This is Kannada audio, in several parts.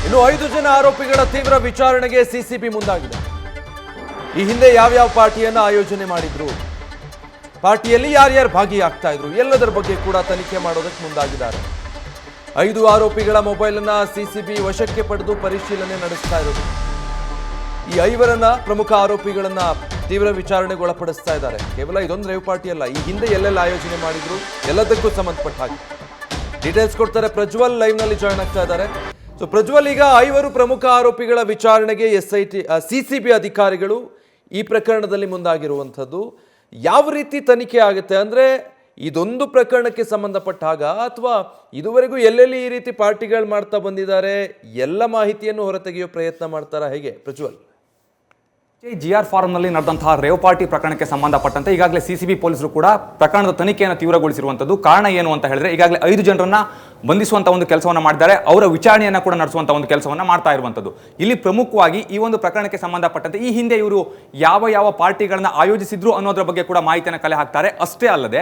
ಇನ್ನು 5 ಜನ ಆರೋಪಿಗಳ ತೀವ್ರ ವಿಚಾರಣೆಗೆ ಸಿಸಿಬಿ ಮುಂದಾಗಿದೆ. ಈ ಹಿಂದೆ ಯಾವ್ಯಾವ ಪಾರ್ಟಿಯನ್ನ ಆಯೋಜನೆ ಮಾಡಿದ್ರು, ಪಾರ್ಟಿಯಲ್ಲಿ ಯಾರ್ಯಾರು ಭಾಗಿಯಾಗ್ತಾ ಇದ್ರು, ಎಲ್ಲದರ ಬಗ್ಗೆ ಕೂಡ ತನಿಖೆ ಮಾಡೋದಕ್ಕೆ ಮುಂದಾಗಿದ್ದಾರೆ. 5 ಆರೋಪಿಗಳ ಮೊಬೈಲ್ ಅನ್ನ ಸಿಸಿಬಿ ವಶಕ್ಕೆ ಪಡೆದು ಪರಿಶೀಲನೆ ನಡೆಸ್ತಾ ಇರೋದು. ಈ 5 ಪ್ರಮುಖ ಆರೋಪಿಗಳನ್ನ ತೀವ್ರ ವಿಚಾರಣೆಗೆ ಒಳಪಡಿಸ್ತಾ ಇದ್ದಾರೆ. ಕೇವಲ ಇದೊಂದು ರೇವ್ ಪಾರ್ಟಿ ಅಲ್ಲ, ಈ ಹಿಂದೆ ಎಲ್ಲೆಲ್ಲ ಆಯೋಜನೆ ಮಾಡಿದ್ರು ಎಲ್ಲದಕ್ಕೂ ಸಂಬಂಧಪಟ್ಟ ಹಾಗೆ ಡೀಟೇಲ್ಸ್ ಕೊಡ್ತಾರೆ. ಪ್ರಜ್ವಲ್ ಲೈವ್ ನಲ್ಲಿ ಜಾಯ್ನ್ ಆಗ್ತಾ ಇದ್ದಾರೆ. ಸೊ ಪ್ರಜ್ವಲ್, ಈಗ 5 ಪ್ರಮುಖ ಆರೋಪಿಗಳ ವಿಚಾರಣೆಗೆ ಸಿಸಿಬಿ ಅಧಿಕಾರಿಗಳು ಈ ಪ್ರಕರಣದಲ್ಲಿ ಮುಂದಾಗಿರುವಂಥದ್ದು. ಯಾವ ರೀತಿ ತನಿಖೆ ಆಗುತ್ತೆ ಅಂದ್ರೆ ಇದೊಂದು ಪ್ರಕರಣಕ್ಕೆ ಸಂಬಂಧಪಟ್ಟ ಹಾಗ, ಅಥವಾ ಇದುವರೆಗೂ ಎಲ್ಲೆಲ್ಲಿ ಈ ರೀತಿ ಪಾರ್ಟಿಗಳು ಮಾಡ್ತಾ ಬಂದಿದ್ದಾರೆ ಎಲ್ಲ ಮಾಹಿತಿಯನ್ನು ಹೊರತೆಗೆಯೋ ಪ್ರಯತ್ನ ಮಾಡ್ತಾರಾ, ಹೇಗೆ ಪ್ರಜ್ವಲ್? GR ಫಾರಂನಲ್ಲಿ ನಡೆದಂತಹ ರೇವ್ ಪಾರ್ಟಿ ಪ್ರಕರಣಕ್ಕೆ ಸಂಬಂಧಪಟ್ಟಂತೆ ಈಗಾಗಲೇ ಸಿಸಿಬಿ ಪೊಲೀಸರು ಕೂಡ ಪ್ರಕರಣದ ತನಿಖೆಯನ್ನು ತೀವ್ರಗೊಳಿಸಿರುವಂಥದ್ದು. ಕಾರಣ ಏನು ಅಂತ ಹೇಳಿದ್ರೆ ಈಗಾಗಲೇ 5 ಜನರನ್ನ ಬಂಧಿಸುವಂತ ಒಂದು ಕೆಲಸವನ್ನು ಮಾಡಿದ್ದಾರೆ, ಅವರ ವಿಚಾರಣೆಯನ್ನು ಕೂಡ ನಡೆಸುವಂತ ಒಂದು ಕೆಲಸವನ್ನು ಮಾಡ್ತಾ ಇರುವಂಥದ್ದು. ಇಲ್ಲಿ ಪ್ರಮುಖವಾಗಿ ಈ ಒಂದು ಪ್ರಕರಣಕ್ಕೆ ಸಂಬಂಧಪಟ್ಟಂತೆ ಈ ಹಿಂದೆ ಇವರು ಯಾವ ಪಾರ್ಟಿಗಳನ್ನ ಆಯೋಜಿಸಿದ್ರು ಅನ್ನೋದ್ರ ಬಗ್ಗೆ ಕೂಡ ಮಾಹಿತಿಯನ್ನು ಕಲೆ ಹಾಕ್ತಾರೆ. ಅಷ್ಟೇ ಅಲ್ಲದೆ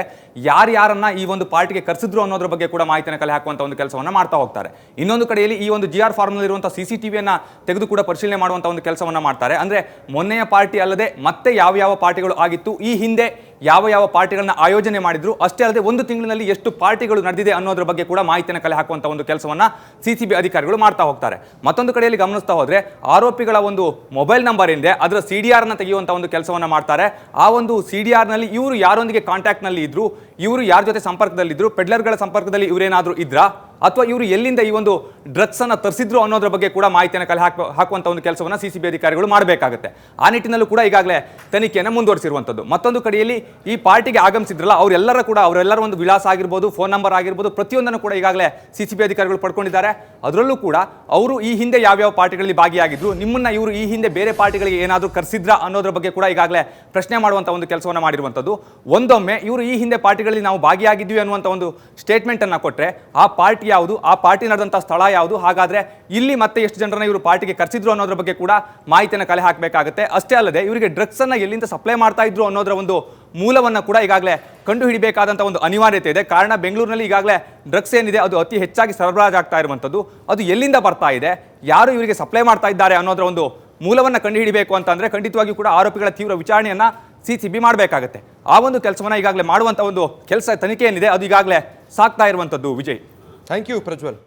ಯಾರ್ಯಾರನ್ನ ಈ ಒಂದು ಪಾರ್ಟಿಗೆ ಕರೆಸಿದ್ರು ಅನ್ನೋದ್ರ ಬಗ್ಗೆ ಕೂಡ ಮಾಹಿತಿಯನ್ನು ಕಲೆ ಹಾಕುವಂತ ಒಂದು ಕೆಲಸವನ್ನು ಮಾಡ್ತಾ ಹೋಗ್ತಾರೆ. ಇನ್ನೊಂದು ಕಡೆಯಲ್ಲಿ ಈ ಒಂದು GR ಫಾರಂನಲ್ಲಿ ಇರುವಂತಹ CCTVಯನ್ನ ತೆಗೆದು ಕೂಡ ಪರಿಶೀಲನೆ ಮಾಡುವಂತ ಒಂದು ಕೆಲಸವನ್ನು ಮಾಡ್ತಾರೆ. ಅಂದ್ರೆ ಮೊನ್ನೆಯ ಪಾರ್ಟಿ ಅಲ್ಲದೆ ಮತ್ತೆ ಯಾವ ಪಾರ್ಟಿಗಳು ಆಗಿತ್ತು, ಈ ಹಿಂದೆ ಯಾವ ಪಾರ್ಟಿಗಳನ್ನ ಆಯೋಜನೆ ಮಾಡಿದ್ರು, ಅಷ್ಟೇ ಅಲ್ಲದೆ ಒಂದು ತಿಂಗಳಿನಲ್ಲಿ ಎಷ್ಟು ಪಾರ್ಟಿಗಳು ನಡೆದಿದೆ ಅನ್ನೋದ್ರ ಬಗ್ಗೆ ಕೂಡ ಮಾಹಿತಿಯನ್ನು ಕಲೆ ಹಾಕುವಂತ ಒಂದು ಕೆಲಸವನ್ನ ಸಿಸಿಬಿ ಅಧಿಕಾರಿಗಳು ಮಾಡ್ತಾ ಹೋಗ್ತಾರೆ. ಮತ್ತೊಂದು ಕಡೆಯಲ್ಲಿ ಗಮನಿಸ್ತಾ ಹೋದ್ರೆ ಆರೋಪಿಗಳ ಒಂದು ಮೊಬೈಲ್ ನಂಬರ್ ಏನಿದೆ ಅದರ CDR ನ ತೆಗೆಯುವಂತ ಒಂದು ಕೆಲಸವನ್ನ ಮಾಡ್ತಾರೆ. ಆ ಒಂದು CDR ನಲ್ಲಿ ಇವರು ಯಾರೊಂದಿಗೆ ಕಾಂಟ್ಯಾಕ್ಟ್ ನಲ್ಲಿ ಇದ್ರು, ಇವರು ಯಾರ ಜೊತೆ ಸಂಪರ್ಕದಲ್ಲಿದ್ರು, ಪೆಡ್ಲರ್ಗಳ ಸಂಪರ್ಕದಲ್ಲಿ ಇವರೇನಾದ್ರೂ ಇದ್ರಾ, ಅಥವಾ ಇವರು ಎಲ್ಲಿಂದ ಈ ಒಂದು ಡ್ರಗ್ಸ್ ಅನ್ನ ತರಿಸಿದ್ರು ಅನ್ನೋದ್ರ ಬಗ್ಗೆ ಕೂಡ ಮಾಹಿತಿಯನ್ನು ಕಲೆ ಹಾಕುವಂತ ಒಂದು ಕೆಲಸವನ್ನ ಸಿಸಿಬಿ ಅಧಿಕಾರಿಗಳು ಮಾಡಬೇಕಾಗುತ್ತೆ. ಆ ನಿಟ್ಟಿನಲ್ಲೂ ಕೂಡ ಈಗಾಗಲೇ ತನಿಖೆಯನ್ನು ಮುಂದುವರಿಸಿರುವಂಥದ್ದು. ಮತ್ತೊಂದು ಕಡೆಯಲ್ಲಿ ಈ ಪಾರ್ಟಿಗೆ ಆಗಮಿಸಿದ್ರಲ್ಲ ಅವರೆಲ್ಲರ ಒಂದು ವಿಳಾಸ ಆಗಿರ್ಬೋದು, ಫೋನ್ ನಂಬರ್ ಆಗಿರ್ಬೋದು, ಪ್ರತಿಯೊಂದನ್ನು ಕೂಡ ಈಗಾಗಲೇ ಸಿಸಿಬಿ ಅಧಿಕಾರಿಗಳು ಪಡ್ಕೊಂಡಿದ್ದಾರೆ. ಅದರಲ್ಲೂ ಕೂಡ ಅವರು ಈ ಹಿಂದೆ ಯಾವ ಪಾರ್ಟಿಗಳಲ್ಲಿ ಭಾಗಿಯಾಗಿದ್ರು, ನಿಮ್ಮನ್ನ ಇವರು ಈ ಹಿಂದೆ ಬೇರೆ ಪಾರ್ಟಿಗಳಿಗೆ ಏನಾದರೂ ಕರೆಸಿದ್ರಾ ಅನ್ನೋದ್ರ ಬಗ್ಗೆ ಕೂಡ ಈಗಾಗಲೇ ಪ್ರಶ್ನೆ ಮಾಡುವಂತ ಒಂದು ಕೆಲಸವನ್ನು ಮಾಡಿರುವಂಥದ್ದು. ಒಂದೊಮ್ಮೆ ಇವರು ಈ ಹಿಂದೆ ಪಾರ್ಟಿಗಳಲ್ಲಿ ನಾವು ಭಾಗಿಯಾಗಿದ್ವಿ ಅನ್ನುವಂಥ ಒಂದು ಸ್ಟೇಟ್ಮೆಂಟ್ ಅನ್ನ ಕೊಟ್ಟರೆ ಆ ಪಾರ್ಟಿ ಯಾವುದು, ಆ ಪಾರ್ಟಿ ನಡೆದಂತಹ ಸ್ಥಳ ಯಾವುದು, ಹಾಗಾದ್ರೆ ಇಲ್ಲಿ ಮತ್ತೆ ಎಷ್ಟು ಜನರನ್ನ ಇವರು ಪಾರ್ಟಿಗೆ ಕರೆಸಿದ್ರು ಅನ್ನೋದ್ರ ಬಗ್ಗೆ ಕೂಡ ಮಾಹಿತಿಯನ್ನು ಕಲೆ ಹಾಕಬೇಕಾಗುತ್ತೆ. ಅಷ್ಟೇ ಅಲ್ಲದೆ ಇವರಿಗೆ ಡ್ರಗ್ಸ್ ಅನ್ನ ಎಲ್ಲಿಂದ ಸಪ್ಲೈ ಮಾಡ್ತಾ ಇದ್ರು ಅನ್ನೋದ್ರ ಒಂದು ಮೂಲವನ್ನ ಕೂಡ ಈಗಾಗಲೇ ಕಂಡು ಹಿಡಿಬೇಕಾದಂತ ಒಂದು ಅನಿವಾರ್ಯತೆ ಇದೆ. ಕಾರಣ ಬೆಂಗಳೂರಿನಲ್ಲಿ ಈಗಾಗಲೇ ಡ್ರಗ್ಸ್ ಏನಿದೆ ಅದು ಅತಿ ಹೆಚ್ಚಾಗಿ ಸರಬರಾಜಾಗ್ತಾ ಇರುವಂಥದ್ದು, ಅದು ಎಲ್ಲಿಂದ ಬರ್ತಾ ಇದೆ, ಯಾರು ಇವರಿಗೆ ಸಪ್ಲೈ ಮಾಡ್ತಾ ಇದ್ದಾರೆ ಅನ್ನೋದ್ರ ಒಂದು ಮೂಲವನ್ನ ಕಂಡು ಹಿಡಿಬೇಕು ಅಂತಂದ್ರೆ ಖಂಡಿತವಾಗಿಯೂ ಕೂಡ ಆರೋಪಿಗಳ ತೀವ್ರ ವಿಚಾರಣೆಯನ್ನ ಸಿಸಿಬಿ ಮಾಡಬೇಕಾಗುತ್ತೆ. ಆ ಒಂದು ಕೆಲಸವನ್ನ ಈಗಾಗಲೇ ಮಾಡುವಂತ ಒಂದು ಕೆಲಸ ತನಿಖೆ ಏನಿದೆ ಅದು ಈಗಾಗಲೇ ಸಾಕ್ತಾ ಇರುವಂತದ್ದು. Vijay, thank you Prajwal.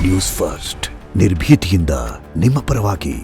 News first ನಿರ್ಭೀತಿಯಿಂದ ನಿಮ್ಮ ಪರವಾಗಿ.